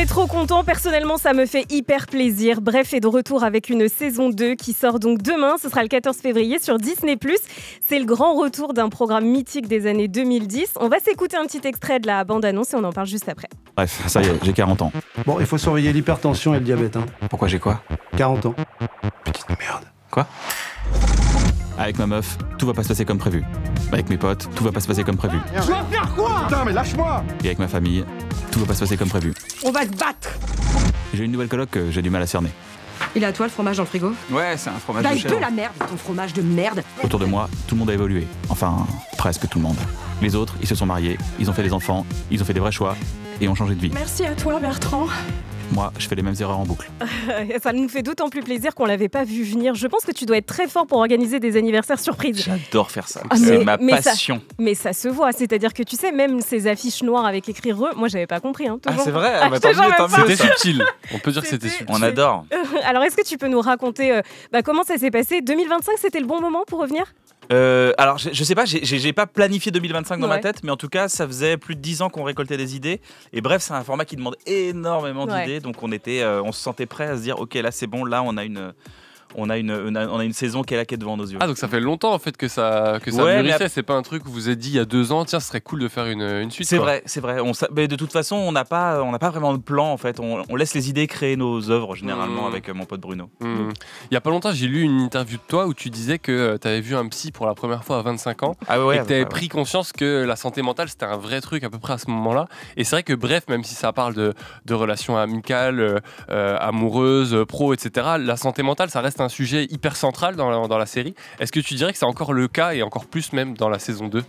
est trop content. Personnellement, ça me fait hyper plaisir. Bref est de retour avec une saison 2 qui sort donc demain. Ce sera le 14 février sur Disney+. C'est le grand retour d'un programme mythique des années 2010. On va s'écouter un petit extrait de la bande-annonce et on en parle juste après. Bref, ça y est, j'ai 40 ans. Bon, il faut surveiller l'hypertension et le diabète. Pourquoi j'ai quoi? 40 ans. Petite merde. Quoi? Avec ma meuf, tout va pas se passer comme prévu. Avec mes potes, tout va pas se passer comme prévu. Tu vas faire quoi? Putain, mais lâche-moi! Et avec ma famille, tout va pas se passer comme prévu. On va se battre! J'ai une nouvelle coloc que j'ai du mal à cerner. Il est à toi le fromage dans le frigo? Ouais, c'est un fromage Là, de il chèvre. peut la merde, ton fromage de merde! Autour de moi, tout le monde a évolué. Enfin, presque tout le monde. Les autres, ils se sont mariés, ils ont fait des enfants, ils ont fait des vrais choix et ont changé de vie. Merci à toi, Bertrand. Moi, je fais les mêmes erreurs en boucle. Ça nous fait d'autant plus plaisir qu'on l'avait pas vu venir. Je pense que tu dois être très fort pour organiser des anniversaires surprises. J'adore faire ça. Ah, C'est mais- ma mais ça- passion. Mais ça se voit, c'est-à-dire que tu sais, même ces affiches noires avec écrit re, moi j'avais pas compris. Hein, Ah, toujours. c'est vrai? Ah, Bah, je te jure même pas. C'était subtil. On peut dire que c'était C'était- subtil. On adore. Alors est-ce que tu peux nous raconter comment ça s'est passé? 2025, c'était le bon moment pour revenir? Alors, je sais pas, j'ai pas planifié 2025 dans ma Ouais. tête, mais en tout cas, ça faisait plus de 10 ans qu'on récoltait des idées. Et bref, c'est un format qui demande énormément Ouais. d'idées, donc on se sentait prêt à se dire, ok, là c'est bon, là on a une saison qui est là, qui est devant nos yeux. Ah, donc ça fait longtemps en fait que ça Ouais, mûrissait. mais C'est pas un truc où vous vous êtes dit il y a 2 ans, tiens, ce serait cool de faire une suite. C'est quoi. vrai, c'est vrai. Mais de toute façon, on n'a pas vraiment de plan en fait. On laisse les idées créer nos œuvres généralement avec mon pote Bruno. Il y a pas longtemps, j'ai lu une interview de toi où tu disais que tu avais vu un psy pour la première fois à 25 ans Ah ouais. et que tu avais pris conscience que la santé mentale c'était un vrai truc à peu près à ce moment-là. Et c'est vrai que bref, même si ça parle de relations amicales, amoureuses, pro, etc., la santé mentale ça reste un sujet hyper central dans la série. Est-ce que tu dirais que c'est encore le cas et encore plus même dans la saison 2?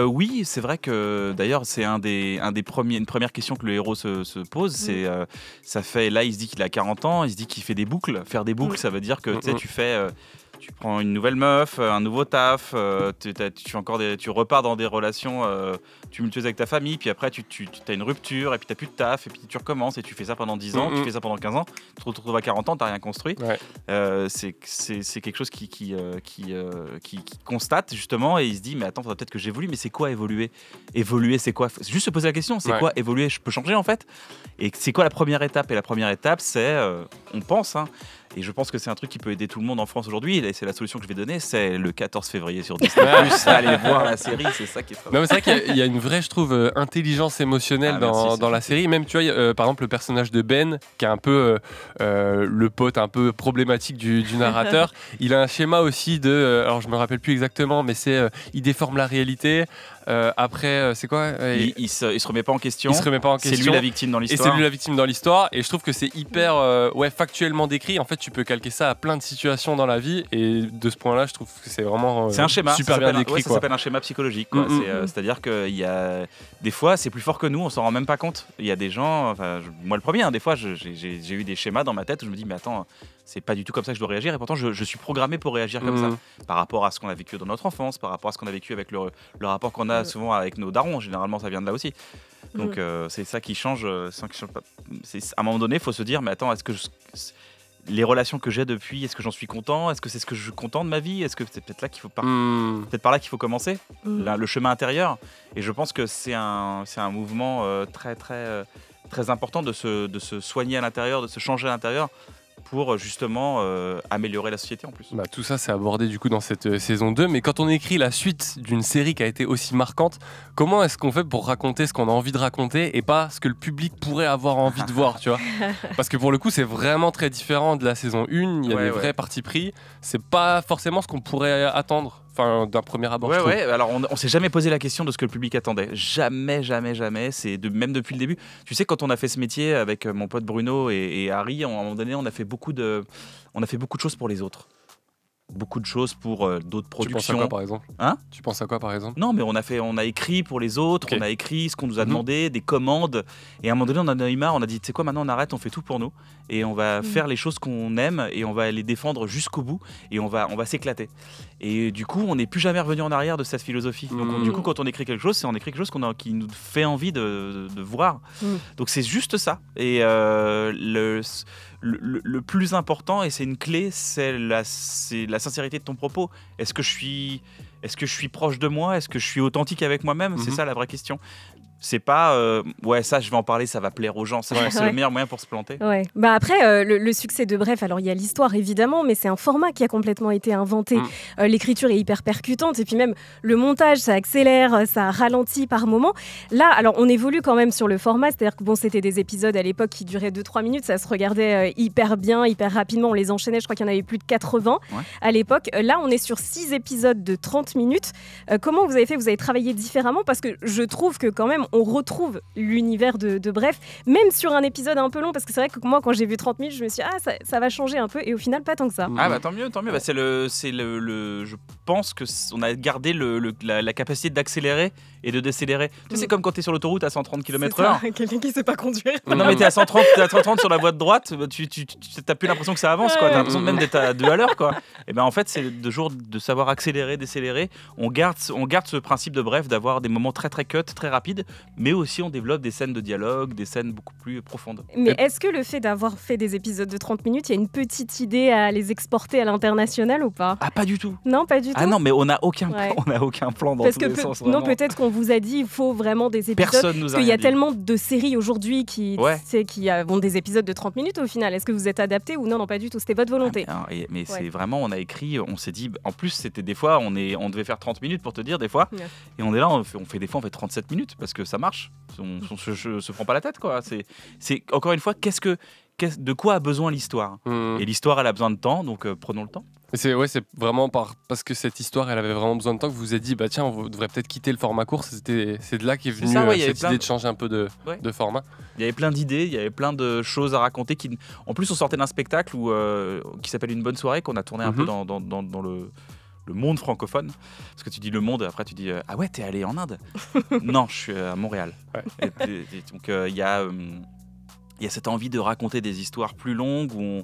Oui, c'est vrai que d'ailleurs c'est une première question que le héros se pose. C'est ça fait là il se dit qu'il a 40 ans, il se dit qu'il fait des boucles. Faire des boucles, ça veut dire que tu sais, tu prends une nouvelle meuf, un nouveau taf, tu repars dans des relations tumultueuses avec ta famille, puis après tu as une rupture, et puis tu n'as plus de taf, et puis tu recommences, et tu fais ça pendant 10 ans, tu fais ça pendant 15 ans, tu te retrouves à 40 ans, tu n'as rien construit. Ouais. C'est quelque chose qui constate justement, et il se dit, mais attends, faudrait peut-être que j'évolue, mais c'est quoi évoluer? Évoluer, c'est quoi? C'est juste se poser la question, c'est quoi évoluer? Je peux changer en fait? Et c'est quoi la première étape? Et la première étape, c'est, on pense, hein, et je pense que c'est un truc qui peut aider tout le monde en France aujourd'hui, et c'est la solution que je vais donner, c'est le 14 février sur Disney+. Allez voir la série, c'est ça qui est très Non, mais c'est vrai qu'il y a une vraie, je trouve, intelligence émotionnelle dans la série. Même, tu vois, par exemple, le personnage de Ben, qui est un peu le pote un peu problématique du narrateur, il a un schéma aussi alors je me rappelle plus exactement, mais c'est il déforme la réalité. Après, c'est quoi il se remet pas en question. Il se remet pas en C'est question. lui la victime dans Et l'histoire. c'est lui la victime dans l'histoire. Et je trouve que c'est hyper factuellement décrit. En fait, tu peux calquer ça à plein de situations dans la vie. Et de ce point-là, je trouve que c'est vraiment c'est un schéma, super bien décrit. Ça s'appelle un schéma psychologique. Quoi. C'est-à-dire qu'il y a des fois, c'est plus fort que nous, on s'en rend même pas compte. Il y a des gens, moi le premier, hein, des fois, j'ai eu des schémas dans ma tête où je me dis, mais attends, c'est pas du tout comme ça que je dois réagir. Et pourtant, je suis programmé pour réagir comme ça. Par rapport à ce qu'on a vécu dans notre enfance, par rapport à ce qu'on a vécu avec le rapport qu'on a souvent avec nos darons. Généralement, ça vient de là aussi. Donc, c'est ça qui change. À un moment donné, il faut se dire, mais attends, est-ce que les relations que j'ai depuis, est-ce que j'en suis content? Est-ce que c'est ce que je suis content de ma vie? Est-ce que c'est peut-être là qu'il faut peut-être par là qu'il faut commencer, le chemin intérieur? Et je pense que c'est un mouvement très très très important de se soigner à l'intérieur, de se changer à l'intérieur pour justement améliorer la société en plus. Bah, tout ça c'est abordé du coup dans cette saison 2, mais quand on écrit la suite d'une série qui a été aussi marquante, comment est-ce qu'on fait pour raconter ce qu'on a envie de raconter et pas ce que le public pourrait avoir envie de voir, tu vois? Parce que pour le coup c'est vraiment très différent de la saison 1, il y a des vrais partis pris, c'est pas forcément ce qu'on pourrait attendre. Enfin, d'un premier abord. Alors on s'est jamais posé la question de ce que le public attendait. Jamais. C'est même depuis le début. Tu sais, quand on a fait ce métier avec mon pote Bruno et Harry, à un moment donné, on a fait beaucoup de choses pour les autres. Beaucoup de choses pour d'autres productions. Tu penses à quoi par exemple? Tu penses à quoi par exemple? Non, mais on a écrit pour les autres, on a écrit ce qu'on nous a demandé, des commandes. Et à un moment donné, on en a eu marre, on a dit, tu sais quoi, maintenant on arrête, on fait tout pour nous. Et on va faire les choses qu'on aime et on va les défendre jusqu'au bout. Et on va s'éclater. Et du coup, on n'est plus jamais revenu en arrière de cette philosophie. Donc du coup, quand on écrit quelque chose, on écrit quelque chose qui nous fait envie de voir. Donc c'est juste ça. Et le plus important, et c'est une clé, c'est la sincérité de ton propos. Est-ce que je suis est-ce que je suis proche de moi? Est-ce que je suis authentique avec moi-même? C'est ça la vraie question. C'est pas ouais, ça je vais en parler, ça va plaire aux gens. Ça, je pense que c'est le meilleur moyen pour se planter. Ouais. Bah après, le succès de Bref, alors il y a l'histoire évidemment, mais c'est un format qui a complètement été inventé. L'écriture est hyper percutante et puis même le montage, ça accélère, ça ralentit par moments. Là, alors on évolue quand même sur le format, c'est-à-dire que bon, c'était des épisodes à l'époque qui duraient 2-3 minutes, ça se regardait hyper bien, hyper rapidement, on les enchaînait, je crois qu'il y en avait plus de 80 à l'époque. Là, on est sur 6 épisodes de 30 minutes. Comment vous avez fait? Vous avez travaillé différemment? Parce que je trouve que quand même, on retrouve l'univers de Bref, même sur un épisode un peu long, parce que c'est vrai que moi, quand j'ai vu 30 minutes, je me suis dit, ça va changer un peu, et au final, pas tant que ça. Ah bah tant mieux. Bah, je pense que on a gardé la capacité d'accélérer et de décélérer. Tu sais, c'est comme quand t'es sur l'autoroute à 130 km/h. Quelqu'un qui sait pas conduire. Non mais t'es à 130 sur la voie de droite, tu t'as plus l'impression que ça avance, quoi. T'as l'impression même d'être à 2 à l'heure, quoi. Et ben en fait, c'est de savoir accélérer, décélérer. On garde ce principe de Bref, d'avoir des moments très très cut, très rapides, mais aussi on développe des scènes de dialogue, des scènes beaucoup plus profondes. Mais est-ce que le fait d'avoir fait des épisodes de 30 minutes, il y a une petite idée à les exporter à l'international ou pas? Ah, pas du tout. Non, pas du tout. Ah non, mais on n'a aucun plan dans tous les sens. Non, peut-être qu'on vous a dit il faut vraiment des épisodes. Personne nous a parce qu'il y a dit. tellement de séries aujourd'hui qui ont des épisodes de 30 minutes au final. Est-ce que vous êtes adapté ou non? Non, pas du tout. C'était votre volonté. Mais c'est vraiment, on a écrit, on s'est dit, en plus c'était des fois, on devait faire 30 minutes pour te dire des fois, et on est là, on fait des fois, on fait 37 minutes parce que ça marche. On se prend pas la tête, quoi. C'est encore une fois, de quoi a besoin l'histoire? Et l'histoire, elle a besoin de temps, donc prenons le temps. C'est vraiment parce que cette histoire, elle avait vraiment besoin de temps que vous vous êtes dit, bah tiens, on devrait peut-être quitter le format court. C'est de là qu'est venue cette idée de changer un peu de format. Il y avait plein d'idées, il y avait plein de choses à raconter. En plus, on sortait d'un spectacle qui s'appelle Une bonne soirée, qu'on a tourné un peu dans le monde francophone. Parce que tu dis le monde, après tu dis ah ouais, t'es allé en Inde? Non, je suis à Montréal. Donc il y a cette envie de raconter des histoires plus longues où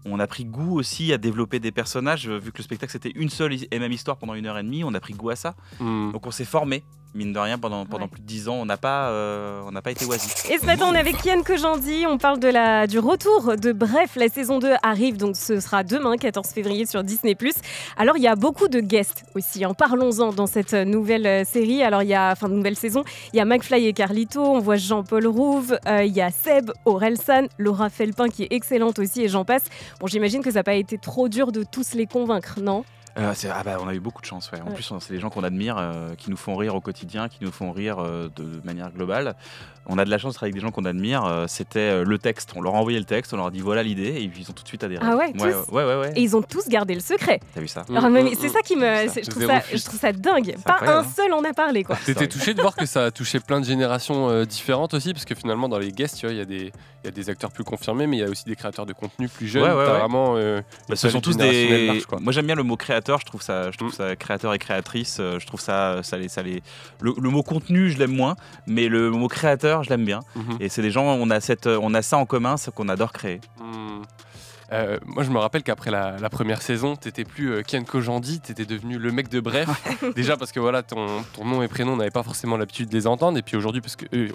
on a pris goût aussi à développer des personnages. Vu que le spectacle c'était une seule et même histoire pendant 1h30, on a pris goût à ça. Donc on s'est formé, mine de rien, pendant plus de 10 ans. On n'a pas été oisifs. Et ce matin, on est avec Kian Kojandi. On parle du retour de Bref. La saison 2 arrive, donc ce sera demain, 14 février, sur Disney+. Alors, il y a beaucoup de guests aussi. Parlons-en dans cette nouvelle série. Alors, nouvelle saison. Il y a McFly et Carlito. On voit Jean-Paul Rouve. Il y a Seb, Orelsan, Laura Felpin, qui est excellente aussi, et j'en passe. Bon, j'imagine que ça n'a pas été trop dur de tous les convaincre, non? On a eu beaucoup de chance. En plus, c'est des gens qu'on admire, qui nous font rire au quotidien, qui nous font rire de manière globale. On a de la chance de travailler avec des gens qu'on admire. C'était le texte. On leur a envoyé le texte, on leur a dit voilà l'idée, et puis ils ont tout de suite adhéré. Ah ouais, tous ouais. Et ils ont tous gardé le secret. T'as vu ça? C'est ça qui me. Je trouve ça dingue. Pas un seul en a parlé, quoi. T'étais touché de voir que ça a touché plein de générations différentes aussi, parce que finalement, dans les guests, tu vois, il y a des acteurs plus confirmés, mais il y a aussi des créateurs de contenu plus jeunes. Vraiment, ce sont tous des. Large, quoi. Moi, j'aime bien le mot créateur. Je trouve ça créateur et créatrice. Je trouve ça les. Le mot contenu, je l'aime moins, mais le mot créateur, je l'aime bien. Et c'est des gens, on a ça en commun, c'est qu'on adore créer. Moi, je me rappelle qu'après la première saison, t'étais plus Kian Kojandi, t'étais devenu le mec de Bref. Déjà parce que voilà, ton nom et prénom, on n'avait pas forcément l'habitude de les entendre. Et puis aujourd'hui,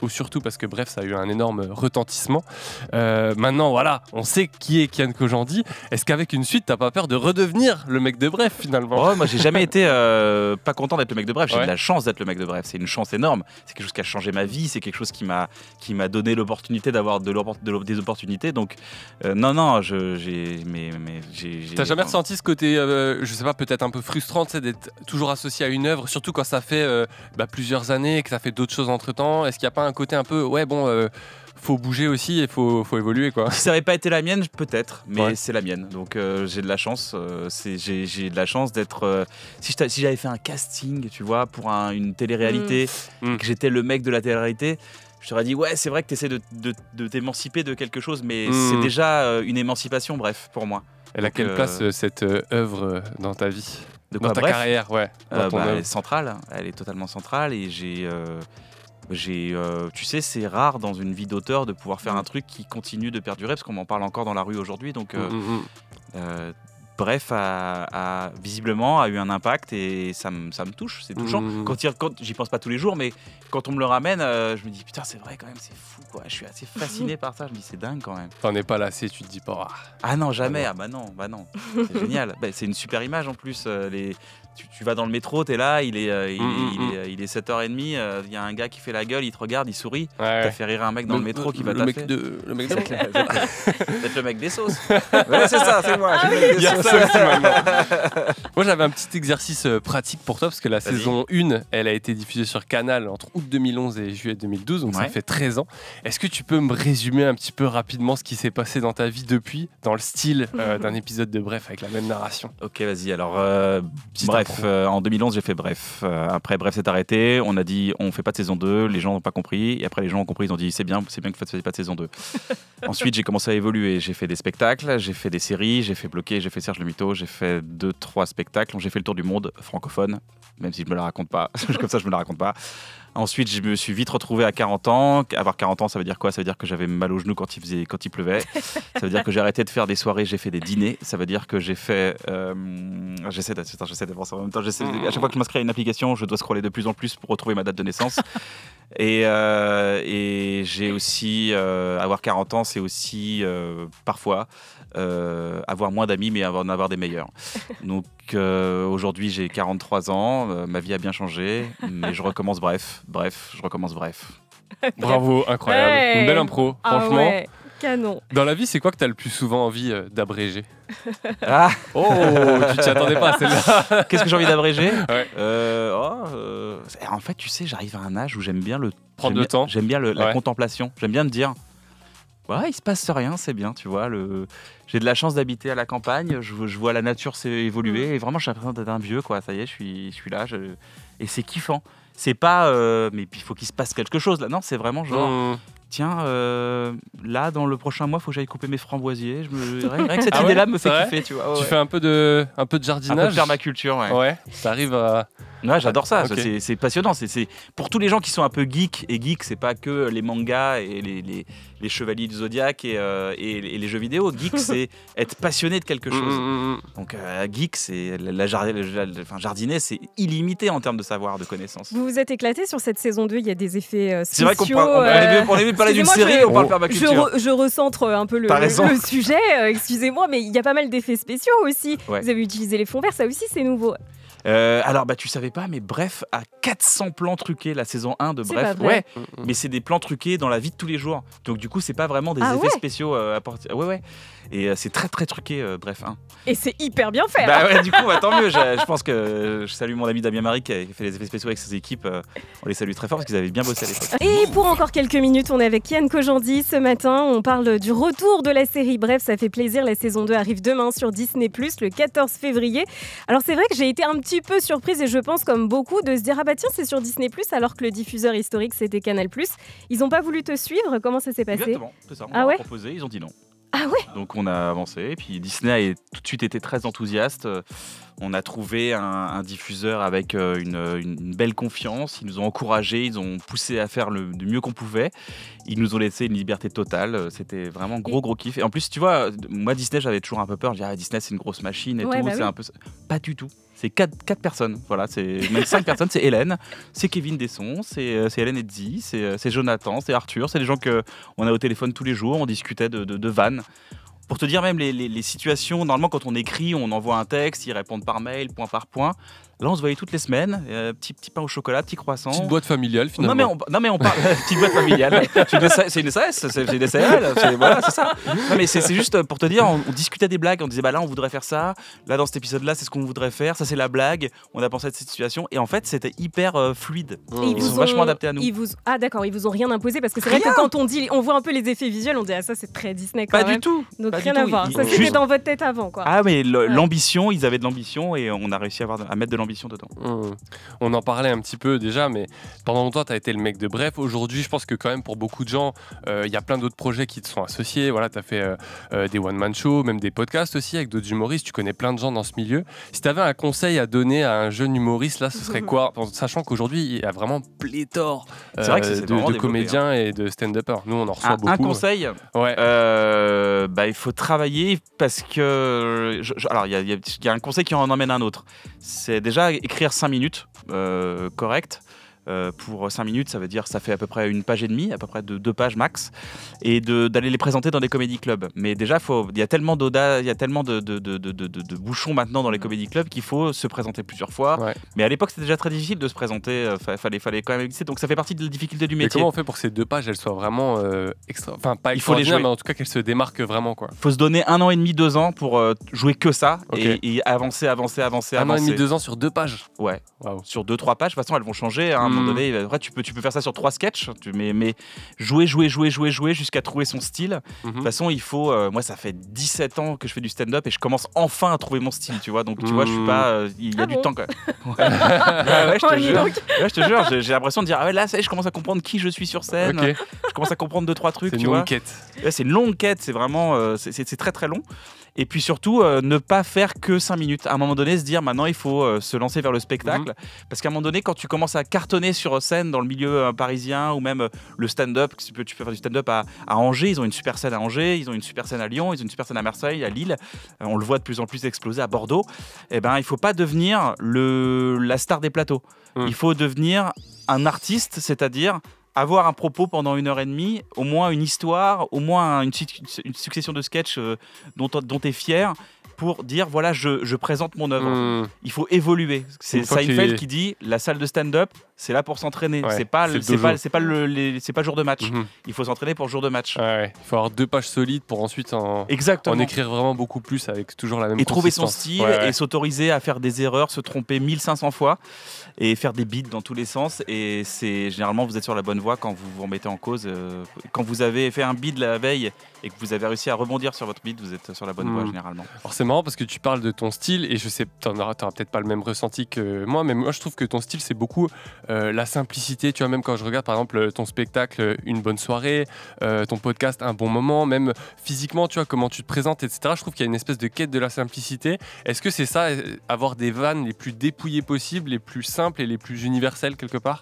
surtout parce que Bref, ça a eu un énorme retentissement. Maintenant, voilà, on sait qui est Kian Kojandi. Est-ce qu'avec une suite, t'as pas peur de redevenir le mec de Bref finalement? Moi, j'ai jamais été pas content d'être le mec de Bref. J'ai de la chance d'être le mec de Bref. C'est une chance énorme. C'est quelque chose qui a changé ma vie. C'est quelque chose qui m'a donné l'opportunité d'avoir des opportunités. Donc, non, T'as jamais ressenti ce côté, je sais pas, peut-être un peu frustrant, d'être toujours associé à une œuvre, surtout quand ça fait plusieurs années et que ça fait d'autres choses entre temps? Est-ce qu'il n'y a pas un côté un peu, faut bouger aussi et faut évoluer, quoi? Si ça n'avait pas été la mienne, peut-être, mais c'est la mienne. Donc j'ai de la chance. J'ai de la chance d'être. Si j'avais fait un casting, tu vois, pour une télé-réalité, et que j'étais le mec de la télé-réalité, je t'aurais dit c'est vrai que tu essaies de t'émanciper de quelque chose, mais c'est déjà une émancipation, Bref, pour moi. Elle a quelle place cette œuvre dans ta vie? Dans ta carrière, elle est centrale, elle est totalement centrale, et tu sais, c'est rare dans une vie d'auteur de pouvoir faire un truc qui continue de perdurer, parce qu'on m'en parle encore dans la rue aujourd'hui, donc Bref visiblement a eu un impact et ça me touche, c'est touchant. Quand j'y pense pas tous les jours, mais quand on me le ramène, je me dis putain c'est vrai quand même, c'est fou quoi. Je suis assez fasciné par ça, je me dis c'est dingue quand même. T'en es pas lassé, tu te dis pas. Ah non jamais, bah non, c'est génial. C'est une super image en plus. Tu vas dans le métro, t'es là, il est 7h30, il y a un gars qui fait la gueule, il te regarde, il sourit. Ouais. T'as fait rire un mec dans le métro qui va le taffer. mec de... Peut-être le mec des sauces. Ouais, c'est ça, c'est moi. Il y a ça aussi maintenant. Moi j'avais un petit exercice pratique pour toi parce que la saison 1 elle a été diffusée sur Canal entre août 2011 et juillet 2012, donc ça fait 13 ans. Est-ce que tu peux me résumer un petit peu rapidement ce qui s'est passé dans ta vie depuis, dans le style d'un épisode de Bref avec la même narration? Ok, vas-y. Alors, Bref, en 2011 j'ai fait Bref. Après Bref s'est arrêté, on a dit on fait pas de saison 2, les gens n'ont pas compris, et après les gens ont compris, ils ont dit c'est bien que vous ne fassiez pas de saison 2. Ensuite j'ai commencé à évoluer, j'ai fait des spectacles, j'ai fait des séries, j'ai fait Bloqué, j'ai fait Serge le Mito, j'ai fait 2-3 spectacles, j'ai fait le tour du monde francophone, même si je me la raconte pas, comme ça je me la raconte pas. Ensuite, je me suis vite retrouvé à 40 ans. Avoir 40 ans, ça veut dire quoi? Ça veut dire que j'avais mal aux genoux quand il pleuvait. Ça veut dire que j'ai arrêté de faire des soirées, j'ai fait des dîners. Ça veut dire que j'ai fait... J'essaie d'avancer en même temps. À chaque fois que je m'inscris à une application, je dois scroller de plus en plus pour retrouver ma date de naissance. Et j'ai aussi... avoir 40 ans, c'est aussi parfois avoir moins d'amis, mais en avoir des meilleurs. Donc aujourd'hui, j'ai 43 ans. Ma vie a bien changé, mais je recommence Bref. Je recommence Bref. Bravo, incroyable. Ouais. Une belle impro, franchement. Ouais, canon. Dans la vie, c'est quoi que t'as le plus souvent envie d'abréger? Ah, Oh, tu t'y attendais pas à celle-là. qu'est-ce que j'ai envie d'abréger? Ouais. En fait, tu sais, j'arrive à un âge où j'aime bien Prendre le temps. J'aime bien la Ouais. contemplation. J'aime bien me dire, ouais, il se passe rien, c'est bien, tu vois. J'ai de la chance d'habiter à la campagne, je vois la nature évoluer, et vraiment, j'ai l'impression d'être un vieux, quoi. Ça y est, je suis là, et c'est kiffant. C'est pas, mais il faut qu'il se passe quelque chose là. Non, c'est vraiment genre, tiens, là, dans le prochain mois, il faut que j'aille couper mes framboisiers. Rien que cette Ah ouais, idée-là me c'est fait vrai kiffer, tu vois. Ouais, Tu ouais. fais un peu de Un peu jardinage. de permaculture, ouais. Ouais, t'arrives à... Ouais, j'adore ça, Ok. c'est passionnant. C'est pour tous les gens qui sont un peu geeks, et geek, c'est pas que les mangas et les chevaliers du Zodiac et les jeux vidéo. Geek, c'est être passionné de quelque chose. Donc, geek, c'est jardiner, c'est illimité en termes de savoir, de connaissances. Vous vous êtes éclaté sur cette saison 2, il y a des effets C'est vrai qu'on spéciaux. on est venu parler d'une excusez-moi, série, on parle je, permaculture. je recentre un peu le T'as raison. sujet, excusez-moi, mais il y a pas mal d'effets spéciaux aussi. Ouais. Vous avez utilisé les fonds verts, ça aussi c'est nouveau. Alors, tu savais pas, mais Bref a 400 plans truqués, la saison 1 de C'est Bref. pas vrai. Ouais, mais c'est des plans truqués dans la vie de tous les jours. Donc, du coup, c'est pas vraiment des Ah effets ouais spéciaux apportés. Ouais. Et c'est très, très truqué, Bref 1. Et c'est hyper bien fait. Bah ouais, du coup, tant mieux. Je pense que je salue mon ami Damien Marie qui a fait les effets spéciaux avec ses équipes. On les salue très fort parce qu'ils avaient bien bossé à l'époque. Et pour encore quelques minutes, on est avec Kian Kojandi. Ce matin, on parle du retour de la série. Bref, ça fait plaisir. La saison 2 arrive demain sur Disney+, le 14 février. Alors c'est vrai que j'ai été un petit peu surprise et je pense comme beaucoup de se dire « Ah bah tiens, c'est sur Disney+, alors que le diffuseur historique, c'était Canal+. » Ils n'ont pas voulu te suivre. Comment ça s'est passé? Exactement, c'est ça. On Ah leur a ouais proposé, ils ont dit non. Ah ouais? Donc on a avancé, et puis Disney a tout de suite été très enthousiaste. On a trouvé un diffuseur avec une belle confiance. Ils nous ont encouragés, ils ont poussé à faire du mieux qu'on pouvait. Ils nous ont laissé une liberté totale. C'était vraiment gros kiff. Et en plus, tu vois, moi Disney, j'avais toujours un peu peur. Je disais, Disney, c'est une grosse machine et Ouais, tout. bah C'est oui. un peu... Pas du tout. C'est 4 personnes, voilà, c'est même 5 personnes, c'est Hélène, c'est Kevin Desson, c'est Hélène Edzi, c'est Jonathan, c'est Arthur, c'est des gens qu'on a au téléphone tous les jours, on discutait de vannes. Pour te dire même les situations, normalement quand on écrit, on envoie un texte, ils répondent par mail, point par point. Là, on se voyait toutes les semaines, petit pain au chocolat, petit croissant. Petite boîte familiale finalement. Non mais on parle petite boîte familiale. C'est une SAS, c'est une SARL, voilà, c'est ça. Non mais c'est juste pour te dire, on discutait des blagues, on disait bah là on voudrait faire ça, là dans cet épisode-là c'est ce qu'on voudrait faire, ça c'est la blague, on a pensé à cette situation et en fait c'était hyper fluide. Et Ils sont vachement adaptés à nous. Ah d'accord, ils vous ont rien imposé parce que c'est vrai que quand on voit un peu les effets visuels, on dit ah ça c'est très Disney quand Pas même. du tout. Donc pas rien du à tout. voir. Ils- Ça c'était juste- dans votre tête avant quoi. Ah mais l'ambition, ils avaient de l'ambition et on a réussi à mettre de l'ambition l'ambition dedans. On en parlait un petit peu déjà, mais pendant longtemps, tu as été le mec de Bref. Aujourd'hui, je pense que quand même pour beaucoup de gens, il y a plein d'autres projets qui te sont associés. Voilà, tu as fait des one-man shows, même des podcasts aussi avec d'autres humoristes. Tu connais plein de gens dans ce milieu. Si tu avais un conseil à donner à un jeune humoriste, là, ce serait quoi? Sachant qu'aujourd'hui, il y a vraiment pléthore de comédiens et de stand-uppers. Nous, on en reçoit beaucoup. Un conseil, ouais. Il faut travailler parce que... alors, il y a un conseil qui en emmène un autre. C'est déjà écrire 5 minutes, correct. Pour 5 minutes, ça veut dire ça fait à peu près 1 page et demie, à peu près 2 pages max, et d'aller les présenter dans des comédie clubs. Mais déjà, il y a tellement d'audace, il y a tellement de bouchons maintenant dans les comédie clubs qu'il faut se présenter plusieurs fois. Ouais. Mais à l'époque, c'était déjà très difficile de se présenter, fallait quand même exister, donc ça fait partie de la difficulté du métier. Mais comment on fait pour que ces 2 pages, elles soient vraiment enfin pas extraordinaires, mais en tout cas qu'elles se démarquent vraiment, quoi. Il faut se donner 1 an et demi, 2 ans pour jouer que ça, okay. et avancer. 1 an et demi, 2 ans sur 2 pages. Ouais, wow. Sur 2-3 pages, de toute façon, elles vont changer, hein. À un moment donné, après, tu peux faire ça sur 3 sketchs, mais jouer jusqu'à trouver son style. De toute façon, il faut. Moi, ça fait 17 ans que je fais du stand-up et je commence enfin à trouver mon style, tu vois. Donc, tu vois, je suis pas. Il y a du temps quand même. Ouais, je te jure, j'ai l'impression de dire, ah ouais, là, ça y est, je commence à comprendre qui je suis sur scène. Okay. Je commence à comprendre 2-3 trucs, tu vois. C'est une longue quête. Ouais, c'est une longue quête, c'est vraiment. C'est très très long. Et puis surtout, ne pas faire que 5 minutes. À un moment donné, se dire maintenant il faut se lancer vers le spectacle. Parce qu'à un moment donné, quand tu commences à cartonner sur scène dans le milieu parisien ou même le stand-up, tu peux faire du stand-up à Angers, ils ont une super scène à Angers, ils ont une super scène à Lyon, ils ont une super scène à Marseille, à Lille. On le voit de plus en plus exploser à Bordeaux. Eh ben, il ne faut pas devenir la star des plateaux. Il faut devenir un artiste, c'est-à-dire avoir un propos pendant 1 heure et demie, au moins une histoire, au moins une succession de sketchs dont tu es fier, pour dire voilà, je présente mon œuvre. Il faut évoluer. C'est Seinfeld qui dit la salle de stand-up, c'est là pour s'entraîner. Ouais, c'est pas jour de match. Il faut s'entraîner pour jour de match. Ouais. Il faut avoir 2 pages solides pour ensuite en écrire vraiment beaucoup plus avec toujours la même consistance. Et trouver son style et s'autoriser à faire des erreurs, se tromper 1500 fois et faire des beats dans tous les sens. Et c'est généralement vous êtes sur la bonne voie quand vous vous remettez en cause. Quand vous avez fait un beat la veille et que vous avez réussi à rebondir sur votre beat, vous êtes sur la bonne voie généralement. Alors c'est marrant parce que tu parles de ton style et je sais t'auras peut-être pas le même ressenti que moi, mais moi je trouve que ton style c'est beaucoup la simplicité. Tu vois, même quand je regarde par exemple ton spectacle Une bonne soirée, ton podcast Un bon moment, même physiquement, tu vois, comment tu te présentes, etc. Je trouve qu'il y a une espèce de quête de la simplicité. Est-ce que c'est ça, avoir des vannes les plus dépouillées possibles, les plus simples et les plus universelles quelque part?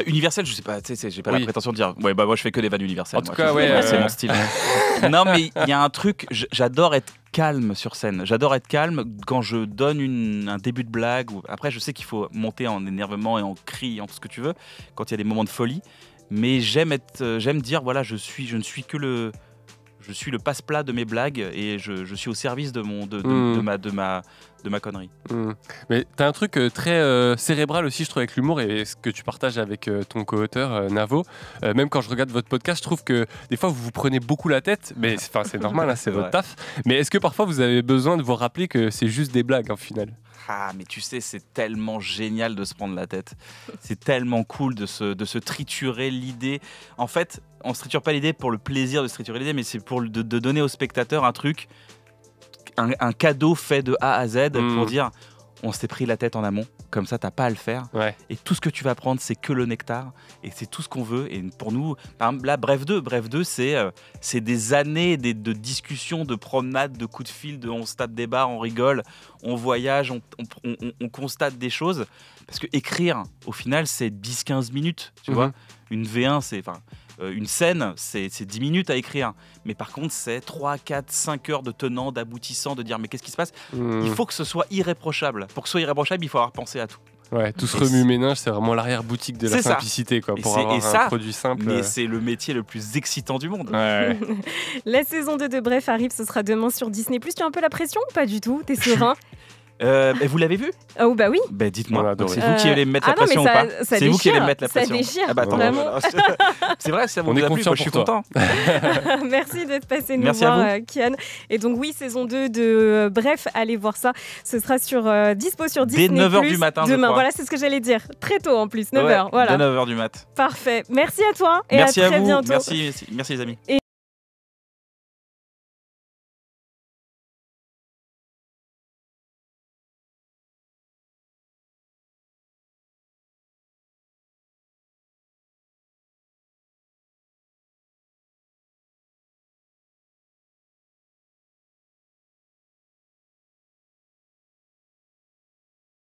Universel, je sais pas, tu sais, j'ai pas la prétention de dire. Ouais, bah moi je fais que des vannes universelles. En tout cas, ouais, c'est mon style. Non, mais il y a un truc, j'adore être calme sur scène. J'adore être calme quand je donne un début de blague. Après, je sais qu'il faut monter en énervement et en cri, en tout ce que tu veux, quand il y a des moments de folie. Mais j'aime dire, voilà, je ne suis que le passe-plat de mes blagues et je suis au service de ma connerie. Mais t'as un truc très cérébral aussi, je trouve, avec l'humour et ce que tu partages avec ton co-auteur Navo. Même quand je regarde votre podcast, je trouve que des fois vous vous prenez beaucoup la tête, mais c'est normal, hein, c'est votre taf. Mais est-ce que parfois vous avez besoin de vous rappeler que c'est juste des blagues en final? Ah, mais tu sais, c'est tellement génial de se prendre la tête. C'est tellement cool de se triturer l'idée. En fait, on ne se triture pas l'idée pour le plaisir de se triturer l'idée, mais c'est pour de donner au spectateur un truc, un cadeau fait de A à Z pour dire on s'est pris la tête en amont, comme ça t'as pas à le faire. Ouais. Et tout ce que tu vas prendre, c'est que le nectar, et c'est tout ce qu'on veut. Et pour nous, là, Bref 2, c'est des années de discussions, de promenades, de coups de fil, on se tape des barres, on rigole, on voyage, on constate des choses. Parce que écrire, au final, c'est 10-15 minutes, tu vois. Une V1, une scène, c'est 10 minutes à écrire. Mais par contre, c'est 3, 4, 5 heures de tenant, d'aboutissant, de dire mais qu'est-ce qui se passe ? Il faut que ce soit irréprochable. Pour que ce soit irréprochable, il faut avoir pensé à tout. Ouais, tout ce remue-ménage, c'est vraiment l'arrière-boutique de la simplicité, quoi, pour avoir un produit simple. Mais c'est le métier le plus excitant du monde. Ouais. La saison 2 de Bref arrive, ce sera demain sur Disney+. Tu as un peu la pression ou pas du tout ? T'es serein ? Vous l'avez vu ? Oh bah oui. Bah dites-moi. C'est vous qui allez me mettre la pression ou pas ? C'est vous qui allez me mettre la pression. Ça déchire. Ah bah, vraiment. C'est vrai, ça vous a plu. Moi, je suis content. Merci d'être passé nous voir, Kian. Et donc oui, saison 2 de Bref, allez voir ça. Ce sera dispo sur Disney+. Dès 9h du matin, demain. Voilà, c'est ce que j'allais dire. Très tôt en plus, 9h. Voilà. Dès 9h du mat. Parfait. Merci à toi et merci à très vous. bientôt. Merci les amis. Et